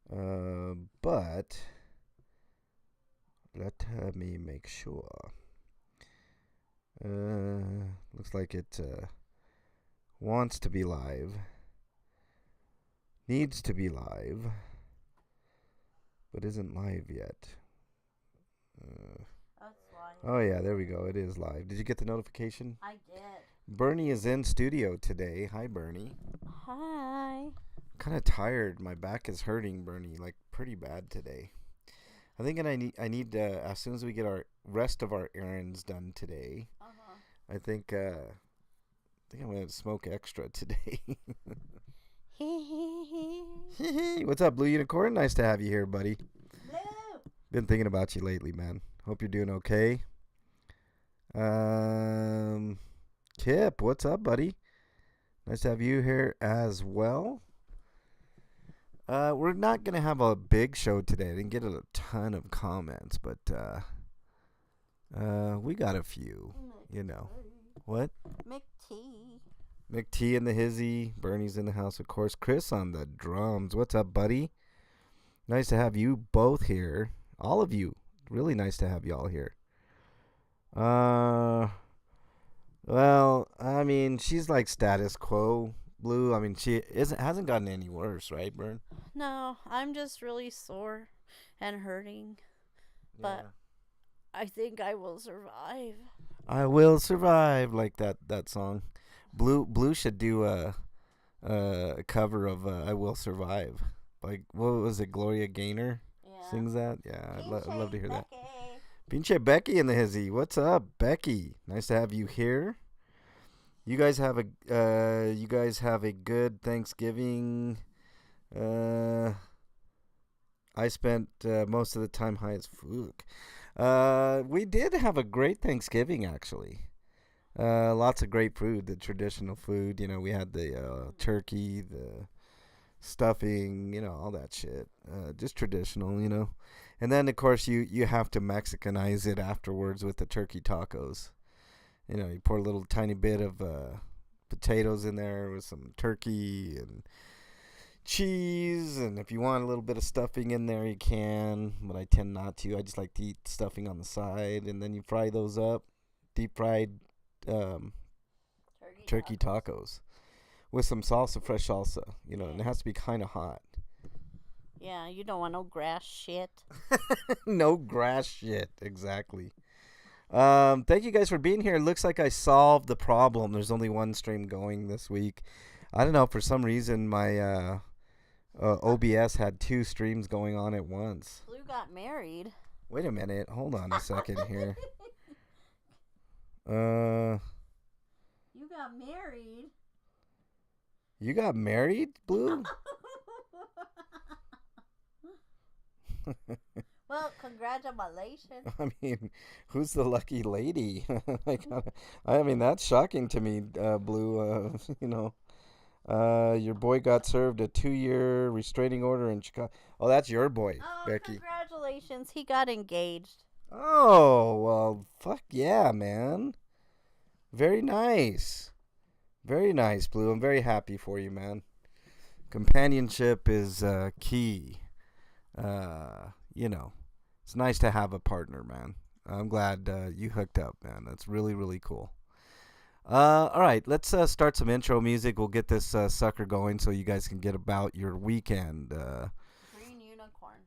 But let me make sure. Looks like it wants to be live. Needs to be live. But isn't live yet. That's live. Oh, yeah, there we go. It is live. Did you get the notification? I did. Bernie is in studio today. Hi, Bernie. Hi. Kind of tired. My back is hurting, Bernie, like pretty bad today. I think I need as soon as we get our rest of our errands done today, I think I'm gonna smoke extra today. What's up, Blue Unicorn? Nice to have you here, buddy. Blue. Been thinking about you lately, man. Hope you're doing okay. Kip, what's up, buddy? Nice to have you here as well. We're not going to have a big show today. I didn't get a ton of comments, but we got a few, you know. What? McT. McT and the Hizzy. Bernie's in the house, of course. Chris on the drums. What's up, buddy? Nice to have you both here. All of you. Really nice to have y'all here. Well, I mean, she's like status quo. Blue, I mean, she hasn't gotten any worse, right, Bern? No, I'm just really sore and hurting. But I think I will survive. I will survive, like that song. Blue should do a cover of "I Will Survive." Like, what was it? Gloria Gaynor sings that. Yeah, I'd love to hear that. Pinche Becky in the Hizzy. What's up, Becky? Nice to have you here. You guys have a good Thanksgiving. I spent most of the time high as fuck. We did have a great Thanksgiving, actually. Lots of great food, the traditional food. You know, we had the turkey, the stuffing, you know, all that shit. Just traditional, you know. And then, of course, you have to Mexicanize it afterwards with the turkey tacos. You know, you pour a little tiny bit of potatoes in there with some turkey and cheese. And if you want a little bit of stuffing in there, you can. But I tend not to. I just like to eat stuffing on the side. And then you fry those up. Deep fried turkey tacos with some salsa, fresh salsa. You know, and it has to be kind of hot. Yeah, you don't want no grass shit. No grass shit, exactly. Thank you guys for being here. It looks like I solved the problem. There's only one stream going this week. I don't know, for some reason my OBS had two streams going on at once. Blue got married. Wait a minute. Hold on a second here. You got married? You got married, Blue? Well, congratulations. I mean, who's the lucky lady? I mean, that's shocking to me, Blue. You know, your boy got served a 2-year restraining order in Chicago. Oh, that's your boy, Becky. Congratulations. He got engaged. Oh, well, fuck yeah, man. Very nice. Very nice, Blue. I'm very happy for you, man. Companionship is key. You know, it's nice to have a partner, man. I'm glad you hooked up, man. That's really, really cool. All right, let's start some intro music. We'll get this sucker going so you guys can get about your weekend. Green unicorn.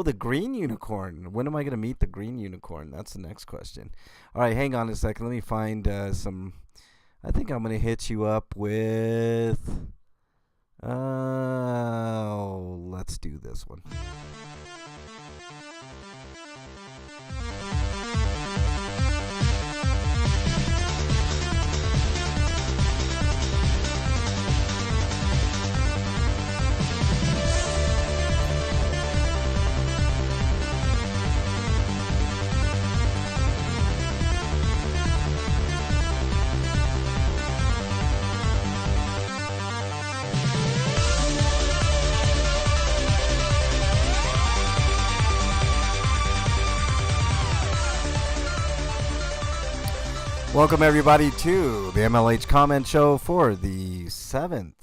The green unicorn. When am I going to meet the green unicorn? That's the next question. All right, hang on a second. Let me find some. I think I'm going to hit you up with. Let's do this one. Welcome, everybody, to the MLH Comment Show for the 7th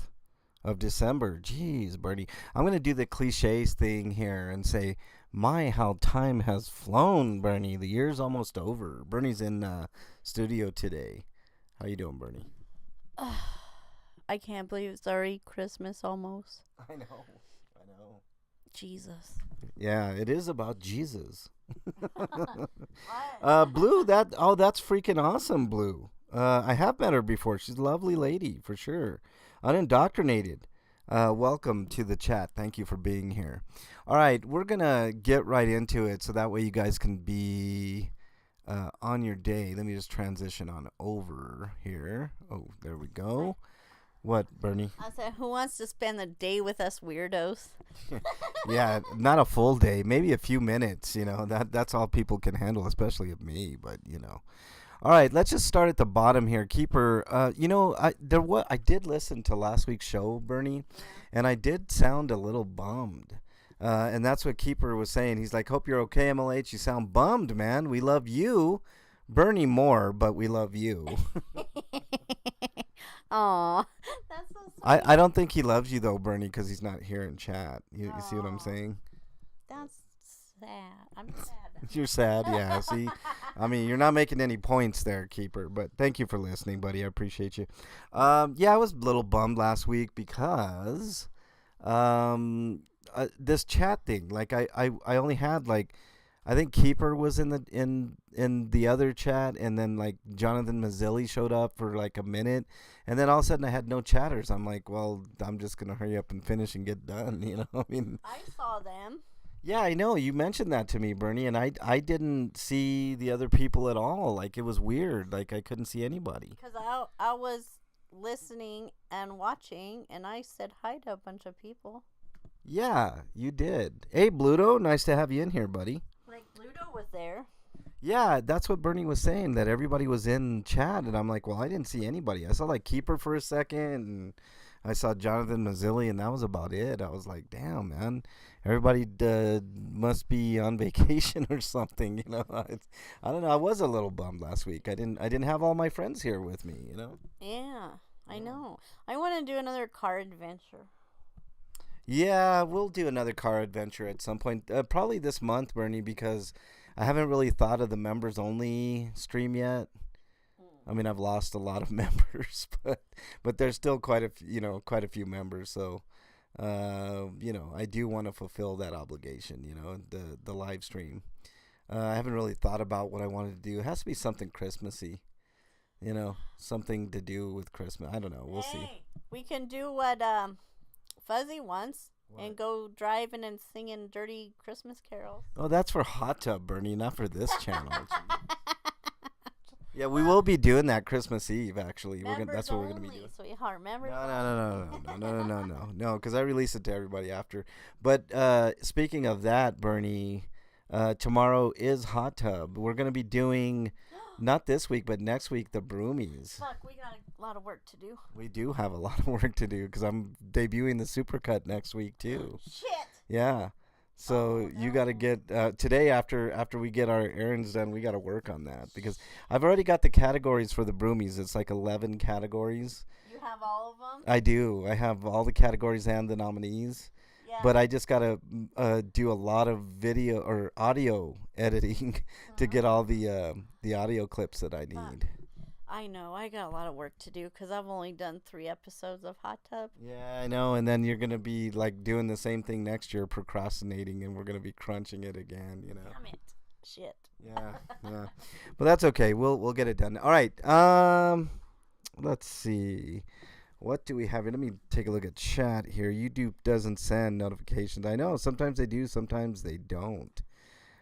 of December. Jeez, Bernie. I'm going to do the cliches thing here and say, my, how time has flown, Bernie. The year's almost over. Bernie's in studio today. How you doing, Bernie? I can't believe it's already Christmas almost. I know. Jesus. Yeah, it is about Jesus. What? Blue, that's freaking awesome, Blue. I have met her before. She's a lovely lady, for sure. Unindoctrinated. Welcome to the chat. Thank you for being here. All right, we're going to get right into it so that way you guys can be on your day. Let me just transition on over here. Oh, there we go. What, Bernie? I said, who wants to spend the day with us weirdos? Yeah, not a full day, maybe a few minutes, that's all people can handle, especially of me, but All right, let's just start at the bottom here. Keeper, I did listen to last week's show, Bernie, and I did sound a little bummed. And that's what Keeper was saying. He's like, hope you're okay, MLH. You sound bummed, man. We love you. Bernie more, but we love you. Aw, that's so sweet. I don't think he loves you, though, Bernie, because he's not here in chat. You see what I'm saying? That's sad. I'm sad. You're sad, yeah. See, I mean, you're not making any points there, Keeper. But thank you for listening, buddy. I appreciate you. Yeah, I was a little bummed last week because this chat thing. Like, I only had I think Keeper was in the other chat, and then Jonathan Mazzilli showed up for a minute, and then all of a sudden I had no chatters. I'm like, well, I'm just gonna hurry up and finish and get done. I mean, I saw them. yeah, I know. You mentioned that to me, Bernie, and I didn't see the other people at all. It was weird. I couldn't see anybody. Because I was listening and watching, and I said hi to a bunch of people. Yeah, you did. Hey, Bluto, nice to have you in here, buddy. Ludo was there. Yeah, that's what Bernie was saying, that everybody was in chat, and I'm like, well, I didn't see anybody. I saw Keeper for a second, and I saw Jonathan Mazzilli, and that was about it. I was like, damn, man, everybody must be on vacation or something, I don't know. I was a little bummed last week. I didn't have all my friends here with me, Yeah, I know. I want to do another car adventure. Yeah, we'll do another car adventure at some point. Probably this month, Bernie, because I haven't really thought of the members only stream yet. I mean, I've lost a lot of members, but there's still quite a few members. So, I do want to fulfill that obligation. The live stream. I haven't really thought about what I wanted to do. It has to be something Christmassy. Something to do with Christmas. I don't know. We'll see. We can do what Fuzzy wants and go driving and singing dirty Christmas carols. Oh, that's for Hot Tub, Bernie, not for this channel. Yeah, we will be doing that Christmas Eve. Actually, that's what we're gonna be doing. Sweetheart, members No, because I release it to everybody after. But speaking of that, Bernie, tomorrow is Hot Tub. We're gonna be doing. Not this week, but next week, the Broomies. Fuck, we got a lot of work to do. We do have a lot of work to do because I'm debuting the Supercut next week, too. Shit! Yeah. So you got to get, today after we get our errands done, we got to work on that because I've already got the categories for the Broomies. It's 11 categories. You have all of them? I do. I have all the categories and the nominees. Yeah. But I just got to do a lot of video or audio editing to get all the audio clips that I need. I know. I got a lot of work to do because I've only done 3 episodes of Hot Tub. Yeah, I know. And then you're going to be doing the same thing next year, procrastinating, and we're going to be crunching it again, Damn it. Shit. Yeah. But that's okay. We'll get it done. All right. Let's see. What do we have here? Let me take a look at chat here. YouTube doesn't send notifications. I know. Sometimes they do. Sometimes they don't.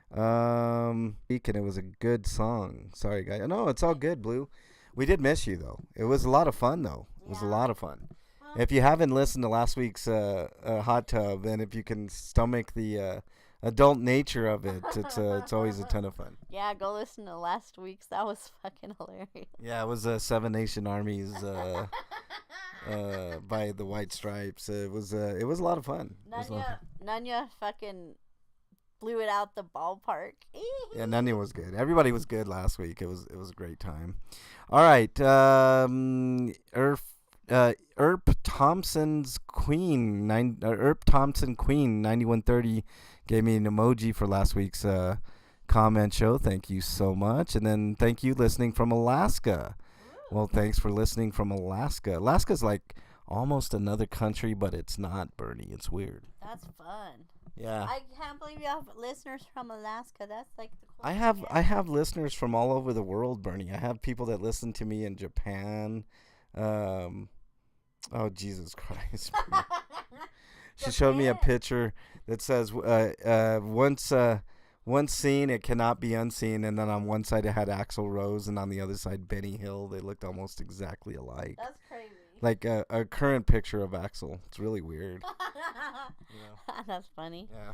And it was a good song. Sorry, guys. No, it's all good, Blue. We did miss you, though. It was a lot of fun, though. It was a lot of fun. Well, if you haven't listened to last week's Hot Tub, and if you can stomach the adult nature of it, it's always a ton of fun. Yeah, go listen to last week's. That was fucking hilarious. Yeah, it was Seven Nation Armies by the White Stripes. It was a lot of fun. Nanya fucking blew it out the ballpark. Yeah, Nanya was good. Everybody was good last week. It was a great time. All right, Erp Thompson's Queen, Erp Thompson Queen 9130 gave me an emoji for last week's comment show. Thank you so much. And then thank you listening from Alaska. Well, thanks for listening from Alaska. Alaska's like almost another country, but it's not, Bernie. It's weird. That's fun. Yeah. I can't believe you have listeners from Alaska. That's like the coolest I have listeners from all over the world, Bernie. I have people that listen to me in Japan. Oh, Jesus Christ. She showed me a picture that says once seen, it cannot be unseen. And then on one side it had Axl Rose, and on the other side Benny Hill. They looked almost exactly alike. That's crazy. Like a current picture of Axl. It's really weird. That's funny. Yeah.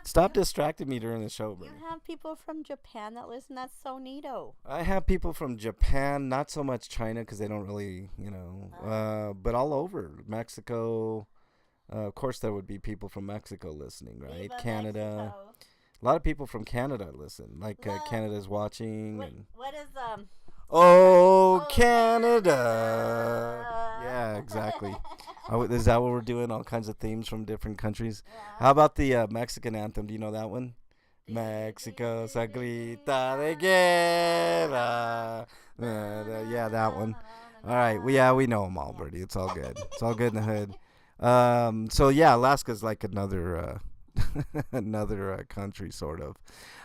Stop distracting me during the show, Bernie. You have people from Japan that listen. That's so neato. I have people from Japan, not so much China because they don't really, but all over. Mexico. Of course, there would be people from Mexico listening, right? Viva Canada. Mexico. A lot of people from Canada listen. Like Canada's watching. What is Oh, Canada. Yeah, exactly. Is that what we're doing? All kinds of themes from different countries. Yeah. How about the Mexican anthem? Do you know that one? Mexico se grita de guerra. Yeah, that one. All right. Well, we know them all, Bertie. It's all good. It's all good in the hood. So yeah, Alaska's like another another country, sort of.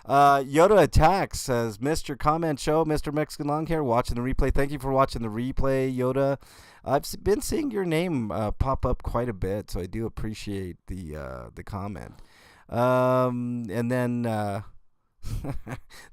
Yoda Attacks says, Mr. Comment Show, Mr. Mexican Longhair, watching the replay. Thank you for watching the replay, Yoda. I've been seeing your name pop up quite a bit, so I do appreciate the comment. And then the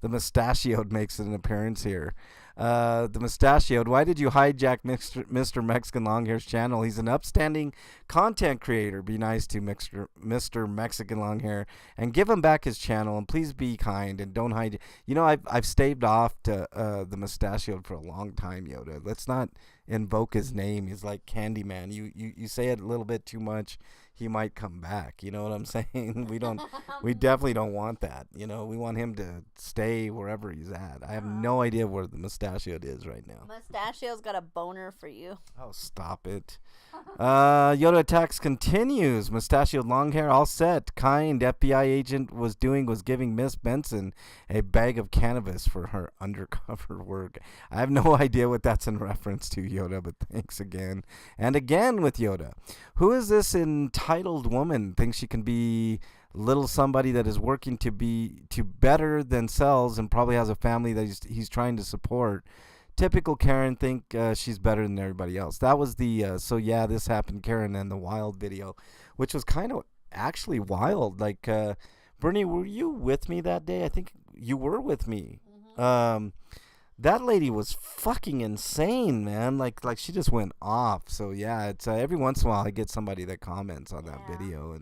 Mustachioed makes an appearance here. The Mustachioed, why did you hijack Mr. Mexican Longhair's channel? He's an upstanding content creator. Be nice to Mr. Mexican Longhair and give him back his channel. And please be kind and don't hide. I've staved off to the Mustachioed for a long time, Yoda. Let's not invoke his name. He's like Candyman. You say it a little bit too much, he might come back. You know what I'm saying? We definitely don't want that. We want him to stay wherever he's at. I have no idea where the Mustachioed is right now. Mustachio's got a boner for you. Oh, stop it. Yoda Attacks continues. Mustachioed long hair, all set. Kind FBI agent was giving Miss Benson a bag of cannabis for her undercover work. I have no idea what that's in reference to, Yoda, but thanks again. And again with Yoda. Who is this entitled woman? Thinks she can be little somebody that is working to better themselves and probably has a family that he's trying to support. Typical Karen, think she's better than everybody else. That was the so yeah, this happened, Karen, and the wild video, which was kind of actually wild. Like, Bernie, were you with me that day? I think you were with me. Mm-hmm. That lady was fucking insane, man. Like she just went off. So yeah, it's every once in a while I get somebody that comments on that video,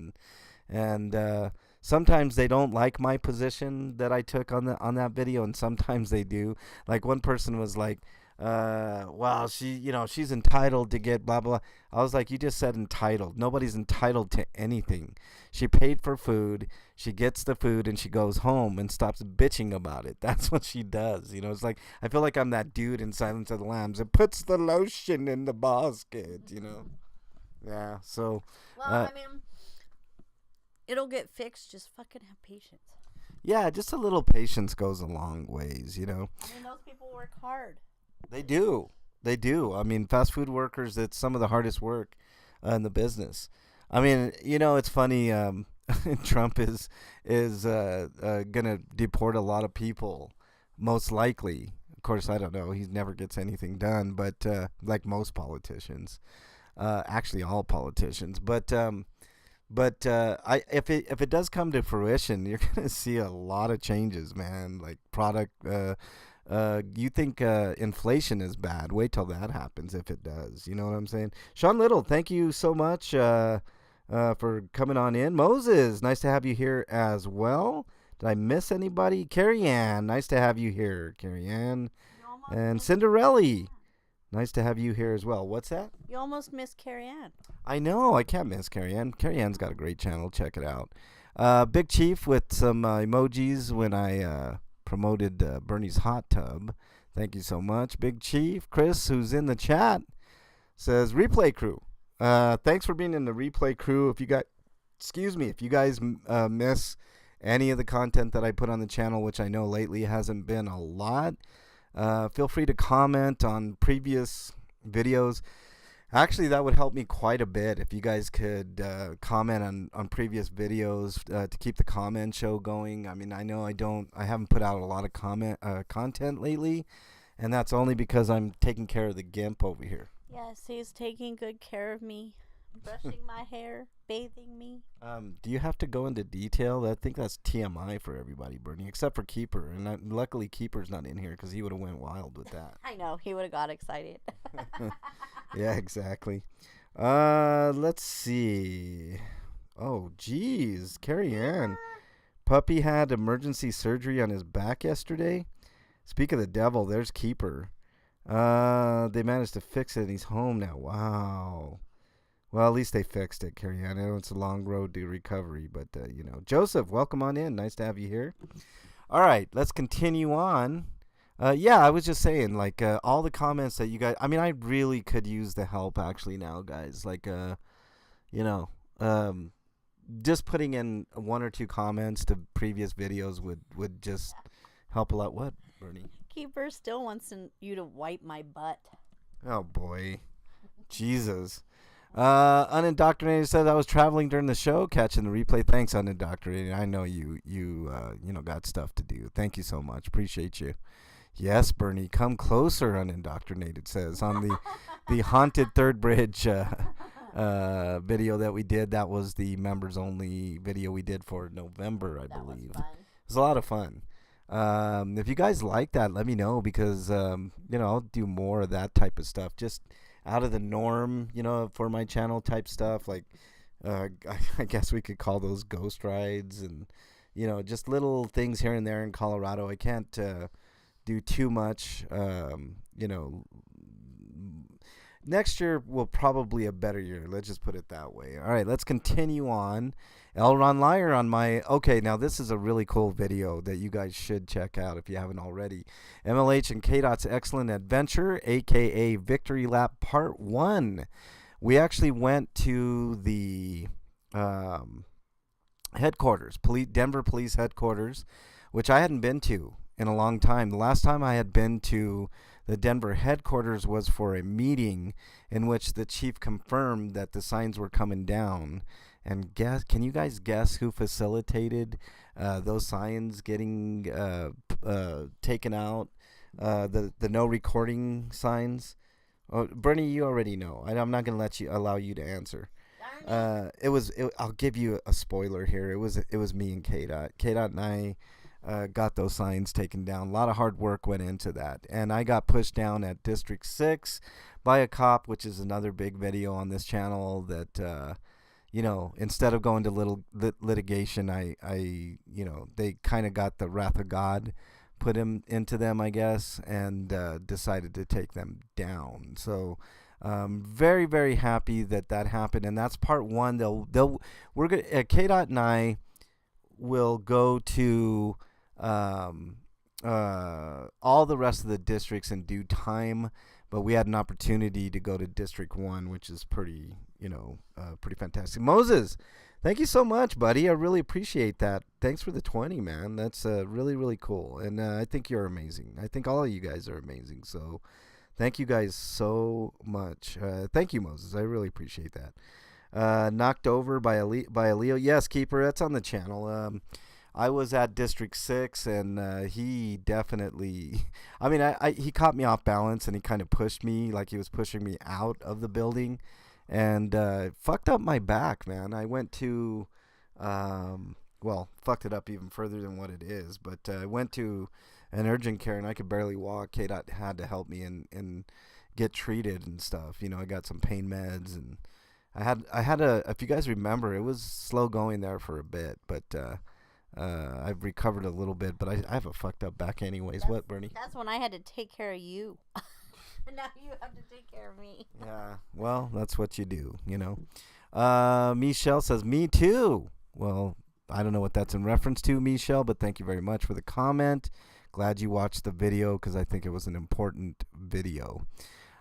and sometimes they don't like my position that I took on that video, and sometimes they do. Like one person was like, well, she's entitled to get blah blah. I was like, you just said entitled. Nobody's entitled to anything. She paid for food. She gets the food and she goes home and stops bitching about it. That's what she does. It's like, I feel like I'm that dude in Silence of the Lambs. It puts the lotion in the basket. Yeah. So. Well, it'll get fixed. Just fucking have patience. Yeah, just a little patience goes a long ways, those people work hard. They do. Fast food workers, it's some of the hardest work in the business. It's funny. Trump is gonna deport a lot of people, most likely. Of course, I don't know. He never gets anything done, but like most politicians, actually all politicians, but if it does come to fruition, you're gonna see a lot of changes, man. Like product. You think inflation is bad? Wait till that happens. If it does, you know what I'm saying? Sean Little, thank you so much for coming on in. Moses, nice to have you here as well. Did I miss anybody? Carrie Ann, nice to have you here, Carrie Ann, and Cinderella. Nice to have you here as well. What's that? You almost missed Carrie Ann. I know. I can't miss Carrie Ann. Carrie Ann's got a great channel. Check it out. Big Chief with some emojis when I promoted Bernie's hot tub. Thank you so much, Big Chief. Chris, who's in the chat. says replay crew. Thanks for being in the replay crew. If you guys miss any of the content that I put on the channel, which I know lately hasn't been a lot, feel free to comment on previous videos. Actually, that would help me quite a bit if you guys could comment on previous videos to keep the comment show going. I mean, I know I haven't put out a lot of content lately, and that's only because I'm taking care of the GIMP over here. Yes, he's taking good care of me, brushing my hair, bathing me. Do you have to go into detail? I think that's TMI for everybody, Bernie, except for Keeper. And luckily, Keeper's not in here because he would have went wild with that. I know, he would have got excited. Yeah, exactly. Let's see. Oh, geez, Carrie Ann. Puppy had emergency surgery on his back yesterday. Speak of the devil, there's Keeper. They managed to fix it and he's home now. Wow. Well, at least they fixed it, Carrie Ann. I know it's a long road to recovery, but, Joseph, welcome on in. Nice to have you here. All right, let's continue on. Yeah, I was just saying, like, all the comments that you guys, I mean, I really could use the help actually now, guys. Like, just putting in one or two comments to previous videos would just help a lot. What, Bernie? Keeper still wants you to wipe my butt. Oh, boy. Jesus. Unindoctrinated says I was traveling during the show, catching the replay. Thanks, Unindoctrinated. I know you got stuff to do. Thank you so much. Appreciate you. Yes, Bernie, come closer, Unindoctrinated says on the Haunted Third Bridge video that we did. That was the members only video we did for November, I believe. Was fun. It was a lot of fun. If you guys like that, let me know because I'll do more of that type of stuff. Just out of the norm, for my channel type stuff. Like I guess we could call those ghost rides and just little things here and there in Colorado. I can't do too much. Next year will probably a better year. Let's just put it that way. All right, let's continue on. Elron Liar on my... Okay, now this is a really cool video that you guys should check out if you haven't already. MLH and K-Dot's Excellent Adventure, a.k.a. Victory Lap Part 1. We actually went to the headquarters, Denver Police Headquarters, which I hadn't been to in a long time. The last time I had been to the Denver headquarters was for a meeting in which the chief confirmed that the signs were coming down. And can you guys guess who facilitated those signs getting taken out? The no recording signs. Oh, Bernie, you already know. I'm not gonna allow you to answer. I'll give you a spoiler here. It was me and K-Dot. K-Dot and I got those signs taken down. A lot of hard work went into that. And I got pushed down at District 6 by a cop, which is another big video on this channel that, instead of going to litigation, they kind of got the wrath of God put him into them, I guess, and decided to take them down. So very, very happy that happened. And that's part one. We're gonna, K-Dot and I will go to all the rest of the districts in due time, but we had an opportunity to go to District 1, which is pretty fantastic. Moses, thank you so much, buddy. I really appreciate that. Thanks for the 20, man. That's really, really cool. And I think you're amazing. I think all of you guys are amazing. So thank you guys so much. Thank you, Moses. I really appreciate that. Knocked over by Leo. Yes, Keeper, that's on the channel. I was at District 6, and he definitely... I mean, he caught me off balance, and he kind of pushed me like he was pushing me out of the building, and fucked up my back, man. I went to... fucked it up even further than what it is, but I went to an urgent care, and I could barely walk. K-Dot had to help me and get treated and stuff. I got some pain meds, and I had if you guys remember, it was slow going there for a bit, but I've recovered a little bit, but I have a fucked up back anyways. What, Bernie? That's when I had to take care of you. Now you have to take care of me. Yeah, well, that's what you do, Michelle says, me too. Well, I don't know what that's in reference to, Michelle, but thank you very much for the comment. Glad you watched the video because I think it was an important video.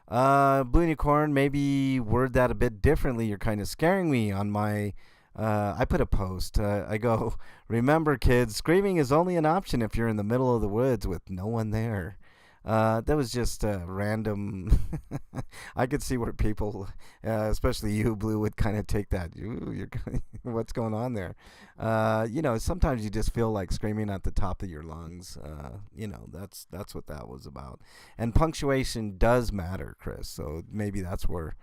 Blue Unicorn, maybe word that a bit differently. You're kind of scaring me on my. I put a post. I go, remember, kids, screaming is only an option if you're in the middle of the woods with no one there. That was just random. I could see where people, especially you, Blue, would kind of take that. You're what's going on there? Sometimes you just feel like screaming at the top of your lungs. That's what that was about. And punctuation does matter, Chris. So maybe that's where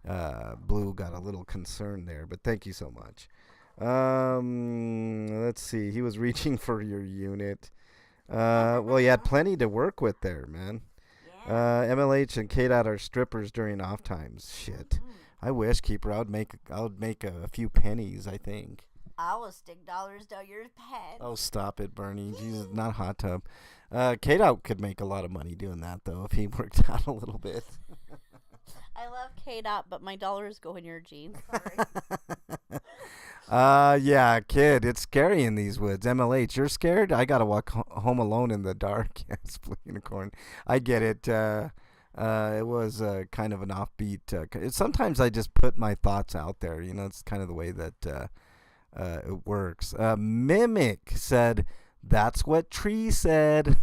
Blue got a little concerned there. But thank you so much. Let's see. He was reaching for your unit. Well, you had plenty to work with there, man. Yeah. MLH and KDOT are strippers during off times. Shit. I wish, Keeper. I would make a few pennies, I think. I will stick dollars down your pants. Oh, stop it, Bernie. Jesus, not hot tub. KDOT could make a lot of money doing that, though, if he worked out a little bit. I love KDOT, but my dollars go in your jeans. Sorry. Yeah, kid, it's scary in these woods. MLH, you're scared? I gotta walk home alone in the dark. Yes, Blue Unicorn. I get it. It was kind of an offbeat. Sometimes I just put my thoughts out there. It's kind of the way that it works. Mimic said, "That's what Tree said."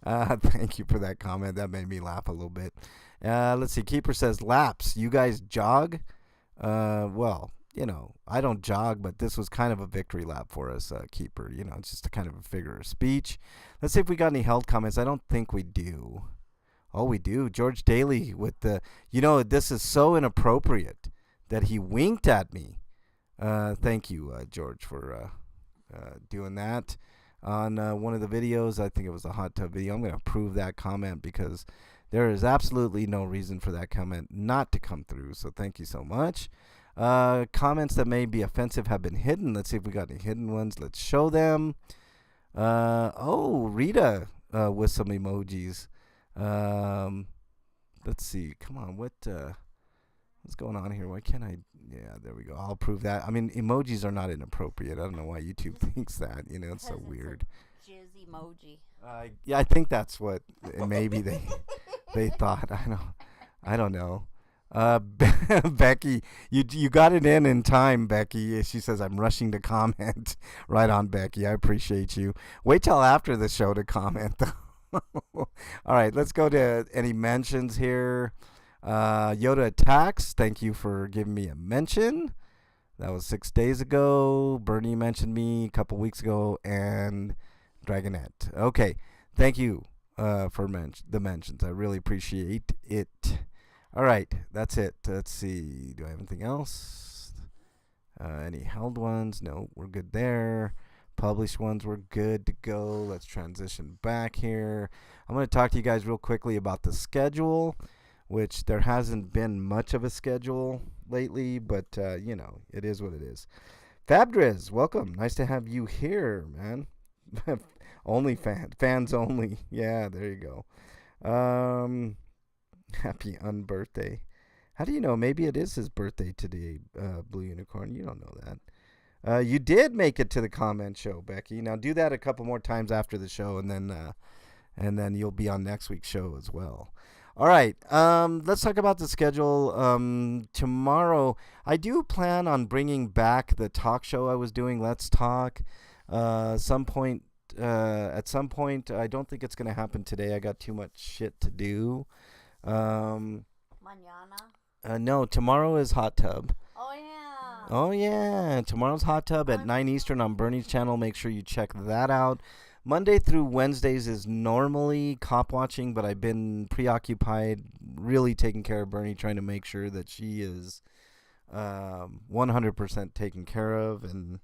Thank you for that comment. That made me laugh a little bit. Let's see. Keeper says, "Laps. You guys jog?" Well. I don't jog, but this was kind of a victory lap for us, Keeper. It's just a kind of a figure of speech. Let's see if we got any held comments. I don't think we do. Oh, we do. George Daly with the, this is so inappropriate that he winked at me. Thank you, George, for doing that on one of the videos. I think it was a hot tub video. I'm going to approve that comment because there is absolutely no reason for that comment not to come through. So thank you so much. Comments that may be offensive have been hidden. Let's see if we got any hidden ones. Let's show them. Rita with some emojis. Let's see. Come on. What's going on here? Why can't I? Yeah, there we go. I'll prove that. I mean, emojis are not inappropriate. I don't know why YouTube thinks that. It's so weird. Jizz emoji. Yeah, I think that's what maybe they thought. I don't know. Becky, you got it in time, Becky. She says, I'm rushing to comment. Right on, Becky. I appreciate you. Wait till after the show to comment, though. All right, let's go to any mentions here. Yoda Attacks, thank you for giving me a mention. That was 6 days ago. Bernie mentioned me a couple weeks ago, and Dragonette. Okay, thank you for the mentions. I really appreciate it. All right, that's it. Let's see. Do I have anything else? Any held ones? No, we're good there. Published ones, we're good to go. Let's transition back here. I'm going to talk to you guys real quickly about the schedule, which there hasn't been much of a schedule lately, but, it is what it is. Fabdriz, welcome. Nice to have you here, man. Only fans only. Yeah, there you go. Happy unbirthday. How do you know? Maybe it is his birthday today, Blue Unicorn. You don't know that. You did make it to the comment show, Becky. Now do that a couple more times after the show, and then you'll be on next week's show as well. All right. Let's talk about the schedule. Tomorrow, I do plan on bringing back the talk show I was doing. Let's Talk. At some point, I don't think it's gonna happen today. I got too much shit to do. Mañana? No, tomorrow is Hot Tub. Oh, yeah. Oh, yeah. Tomorrow's Hot Tub at 9 Eastern on Bernie's channel. Make sure you check that out. Monday through Wednesdays is normally cop watching, but I've been preoccupied really taking care of Bernie, trying to make sure that she is 100% taken care of and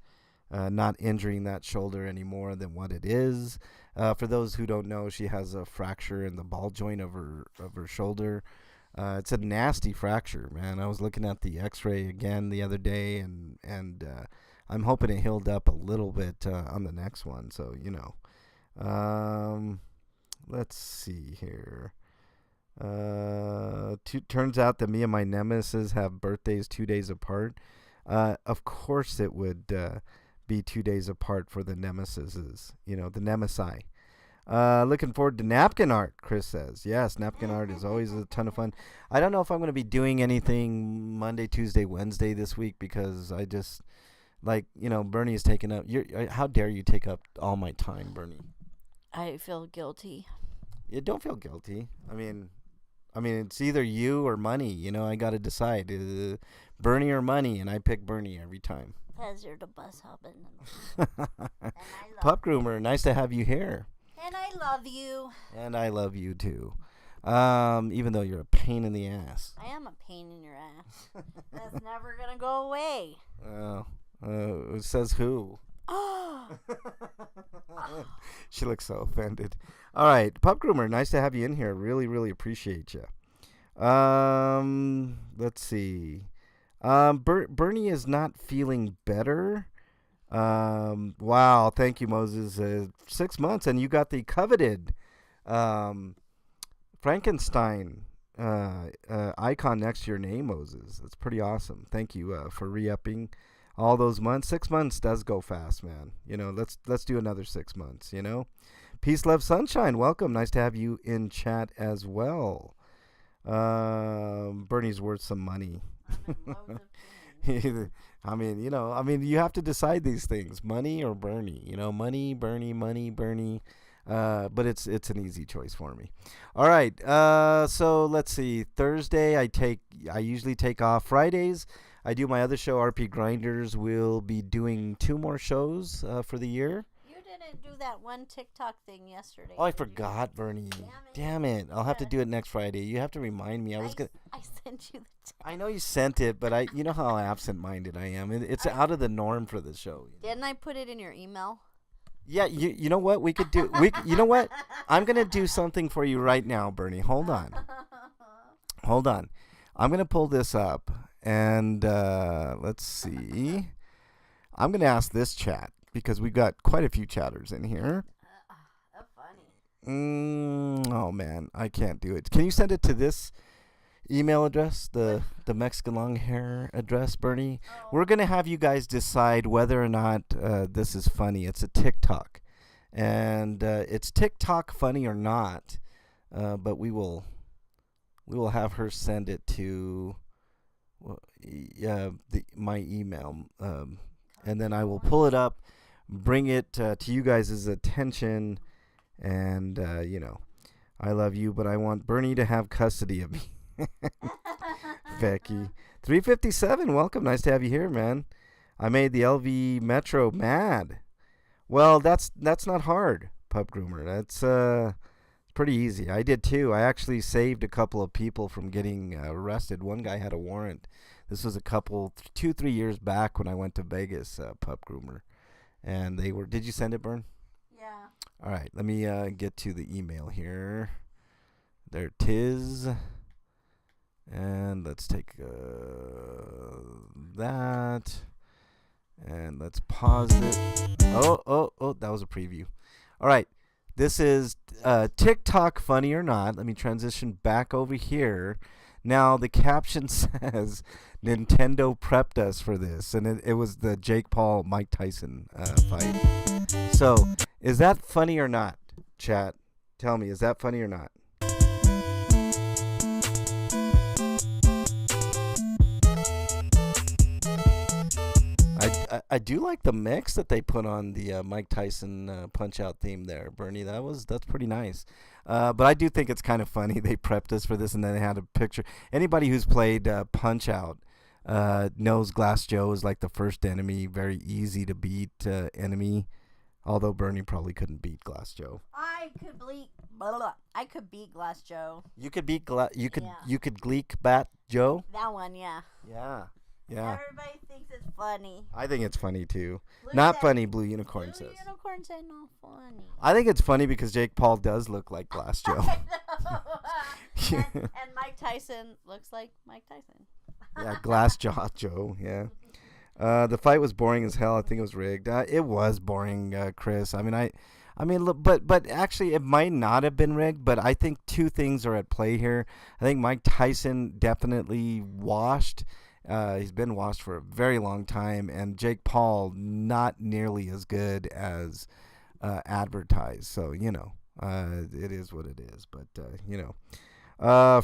not injuring that shoulder any more than what it is. For those who don't know, she has a fracture in the ball joint of her shoulder. It's a nasty fracture, man. I was looking at the X-ray again the other day, and I'm hoping it healed up a little bit on the next one. So let's see here. Turns out that me and my nemesis have birthdays 2 days apart. Of course, it would be 2 days apart for the nemesises, the nemesi. Looking forward to napkin art, Chris says. Yes, napkin art is always a ton of fun. I don't know if I'm going to be doing anything Monday, Tuesday, Wednesday this week because I just, Bernie is taking up. How dare you take up all my time, Bernie? I feel guilty. You don't feel guilty. I mean, it's either you or money. I got to decide. Bernie or money, and I pick Bernie every time. Because you're the bus husband. Pup groomer, nice to have you here. And I love you. And I love you too. Even though you're a pain in the ass. I am a pain in your ass. That's never gonna go away. It says who? She looks so offended. All right, Pup Groomer, nice to have you in here. Really, really appreciate you. Let's see. Bernie is not feeling better. Wow, thank you, Moses. 6 months, and you got the coveted Frankenstein icon next to your name, Moses. That's pretty awesome. Thank you for re-upping all those months. 6 months does go fast, man. Let's do another 6 months. Peace, love, sunshine. Welcome. Nice to have you in chat as well. Bernie's worth some money. You have to decide these things, money or Bernie. Money, Bernie, money, Bernie. But it's an easy choice for me. All right. So let's see. Thursday, I usually take off. Fridays, I do my other show, RP Grinders. We'll be doing 2 more shows for the year. You didn't do that one TikTok thing yesterday. Oh, I forgot, Bernie. Damn it. I'll have to do it next Friday. You have to remind me. I sent you the I know you sent it, but you know how absent-minded I am. It's out of the norm for the show. Didn't I put it in your email? Yeah, you know what we could do? You know what? I'm going to do something for you right now, Bernie. Hold on. I'm going to pull this up, and let's see. I'm going to ask this chat, because we've got quite a few chatters in here. That's funny. Oh, man, I can't do it. Can you send it to this email address, the Mexican long hair address, Bernie? Oh. We're going to have you guys decide whether or not this is funny. It's a TikTok, and it's TikTok funny or not, but we will have her send it to my email, and then I will pull it up, bring it to you guys' attention, and I love you, but I want Bernie to have custody of me. Becky 357, welcome. Nice to have you here, man. I made the LV Metro mad. Well, that's not hard, Pup Groomer. That's pretty easy. I did too. I actually saved a couple of people from getting arrested. One guy had a warrant. This was 2-3 years back when I went to Vegas, Pup Groomer, and they were. Did you send it, Bern? Yeah. All right, let me get to the email here. There it is. And let's take that, and let's pause it. Oh, that was a preview. All right, this is TikTok funny or not. Let me transition back over here. Now, the caption says, Nintendo prepped us for this, and it was the Jake Paul-Mike Tyson fight. So, is that funny or not, chat? Tell me, is that funny or not? I do like the mix that they put on the Mike Tyson Punch-Out theme there, Bernie. That's pretty nice. But I do think it's kind of funny. They prepped us for this, and then they had a picture. Anybody who's played Punch-Out knows Glass Joe is like the first enemy, very easy to beat enemy. Although Bernie probably couldn't beat Glass Joe. I could beat Glass Joe. You could beat you could Gleek Bat Joe. That one, yeah. Yeah. Everybody thinks it's funny. I think it's funny too. Blue Not funny, Blue Unicorn says. Blue Unicorn said not funny. I think it's funny because Jake Paul does look like Glass Joe. and Mike Tyson looks like Mike Tyson. Yeah, Glass Jaw Joe. Yeah. The fight was boring as hell. I think it was rigged. It was boring, Chris. I mean, look, but actually, it might not have been rigged. But I think 2 things are at play here. I think Mike Tyson definitely washed. He's been washed for a very long time, and Jake Paul not nearly as good as advertised. So It is what it is. But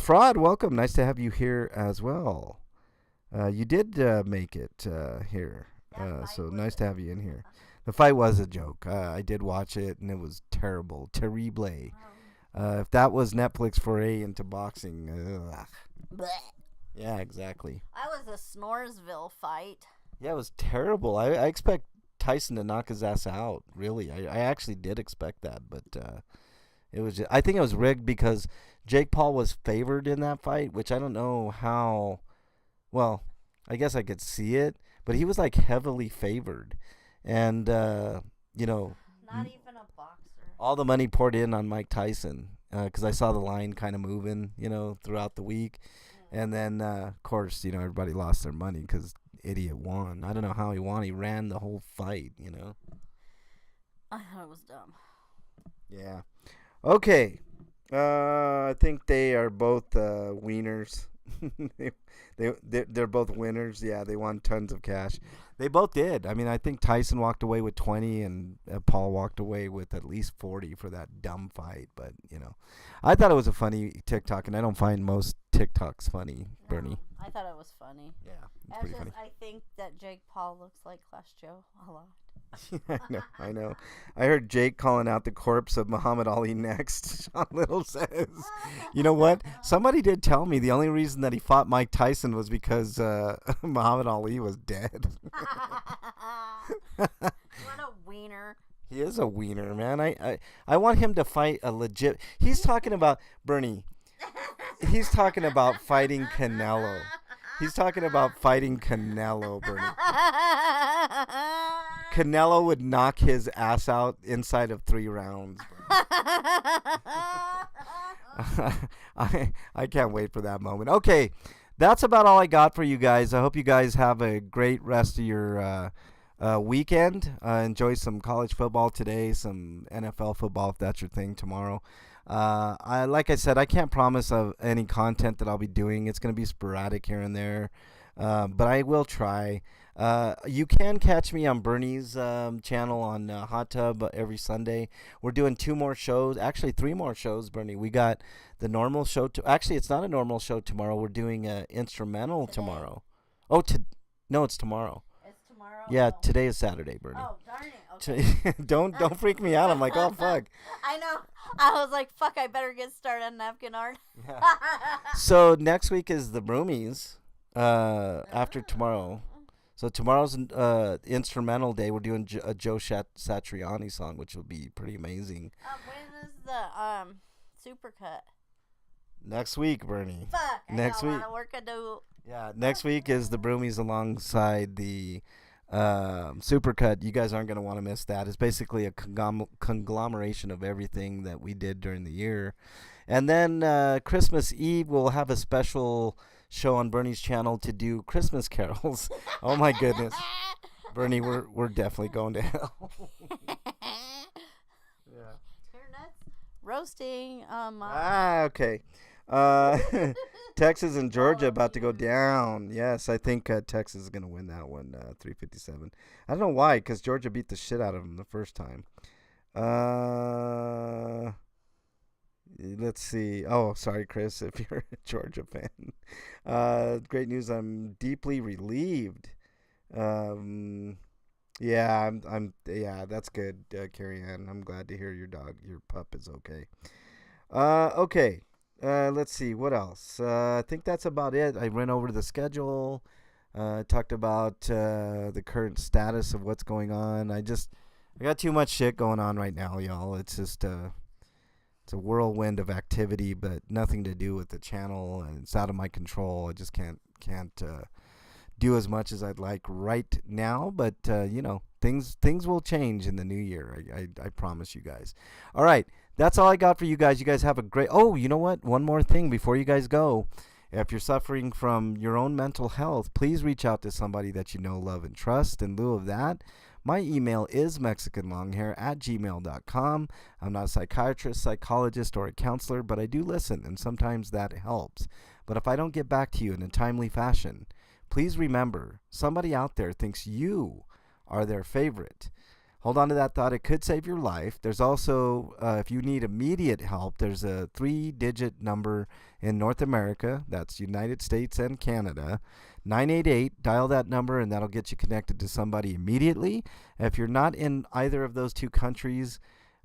Fraud, welcome. Nice to have you here as well. You did make it here, so nice to have you in here. The fight was a joke. I did watch it, and it was terrible, terrible. If that was Netflix foray into boxing, yeah, exactly. I was a Snoresville fight. Yeah, it was terrible. I expect Tyson to knock his ass out. Really, I actually did expect that, but it was. I think it was rigged because Jake Paul was favored in that fight, which I don't know how. Well, I guess I could see it, but he was like heavily favored, and Not even a boxer. all the money poured in on Mike Tyson because I saw the line kind of moving, throughout the week, and then of course, everybody lost their money because idiot won. I don't know how he won. He ran the whole fight. I thought it was dumb. Yeah. Okay. I think they are both wieners. They're both winners. Yeah, they won tons of cash. They both did. I mean, I think Tyson walked away with 20 and Paul walked away with at least 40 for that dumb fight. But, I thought it was a funny TikTok, and I don't find most TikToks funny, Bernie. I thought it was funny. Yeah, it's pretty funny. I think that Jake Paul looks like Clash Joe a lot. I know. I heard Jake calling out the corpse of Muhammad Ali next. Sean Little says, you know what? Somebody did tell me the only reason that he fought Mike Tyson was because Muhammad Ali was dead. What a wiener. He is a wiener, man. I want him to fight a legit. He's talking about, Bernie, he's talking about fighting Canelo. He's talking about fighting Canelo, Bernie. Canelo would knock his ass out inside of 3 rounds. I can't wait for that moment. Okay, that's about all I got for you guys. I hope you guys have a great rest of your weekend. Enjoy some college football today, some NFL football if that's your thing tomorrow. Like I said, I can't promise of any content that I'll be doing. It's going to be sporadic here and there, but I will try. You can catch me on Bernie's channel on Hot Tub every Sunday. We're doing 2 more shows, actually 3 more shows, Bernie. We got the normal show. Actually, it's not a normal show tomorrow. We're doing an instrumental tomorrow. Oh, no, it's tomorrow. It's tomorrow? Yeah, today is Saturday, Bernie. Oh, darn it. Okay. Don't freak me out. I'm like, oh, fuck. I know. I was like, fuck, I better get started on napkin art. Yeah. So next week is the Broomies after tomorrow. So tomorrow's instrumental day. We're doing a Joe Satriani song, which will be pretty amazing. When is the supercut? Next week, Bernie. Fuck, next week. I got a lot of work to do. Yeah, next week is the Broomies alongside the supercut. You guys aren't going to want to miss that. It's basically a conglomeration of everything that we did during the year. And then Christmas Eve, we'll have a special show on Bernie's channel to do Christmas carols. Oh my goodness, Bernie, we're definitely going to hell. Yeah. You're nuts. Roasting. Okay. Texas and Georgia about to go down. Yes, I think Texas is going to win that one, 357. I don't know why, because Georgia beat the shit out of them the first time. Let's see. Oh, sorry, Chris, if you're a Georgia fan. Great news. I'm deeply relieved. Yeah, yeah, that's good, Carrie Ann. I'm glad to hear your pup is okay. Okay. Let's see. What else? I think that's about it. I went over the schedule. Talked about the current status of what's going on. I got too much shit going on right now, y'all. It's just it's a whirlwind of activity, but nothing to do with the channel, and it's out of my control. I just can't do as much as I'd like right now, but things will change in the new year. I promise you guys. All right, that's all I got for you guys. You guys have a great. Oh, you know what? One more thing before you guys go. If you're suffering from your own mental health, please reach out to somebody that you know, love, and trust. In lieu of that, my email is mexicanlonghair@gmail.com. I'm not a psychiatrist, psychologist, or a counselor, but I do listen, and sometimes that helps. But if I don't get back to you in a timely fashion, please remember, somebody out there thinks you are their favorite. Hold on to that thought. It could save your life. There's also, if you need immediate help, there's a 3-digit number in North America. That's United States and Canada. 988. Dial that number, and that'll get you connected to somebody immediately. If you're not in either of those two countries,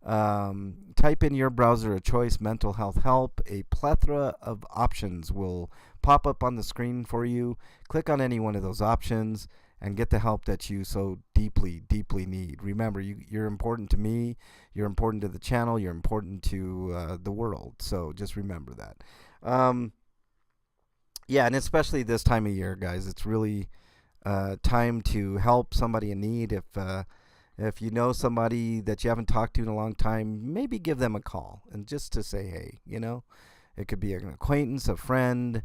type in your browser a choice mental health help. A plethora of options will pop up on the screen for you. Click on any one of those options and get the help that you so deeply, deeply need. Remember, you're important to me, you're important to the channel, you're important to the world. So just remember that. Yeah, and especially this time of year, guys, it's really time to help somebody in need. If you know somebody that you haven't talked to in a long time, maybe give them a call and just to say, hey, it could be an acquaintance, a friend,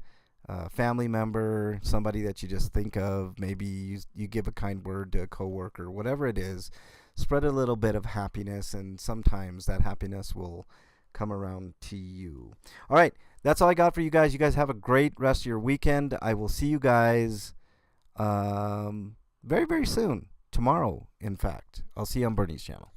a family member, somebody that you just think of. Maybe you give a kind word to a coworker, whatever it is. Spread a little bit of happiness, and sometimes that happiness will come around to you. All right, that's all I got for you guys. You guys have a great rest of your weekend. I will see you guys very, very soon. Tomorrow, in fact. I'll see you on Bernie's channel.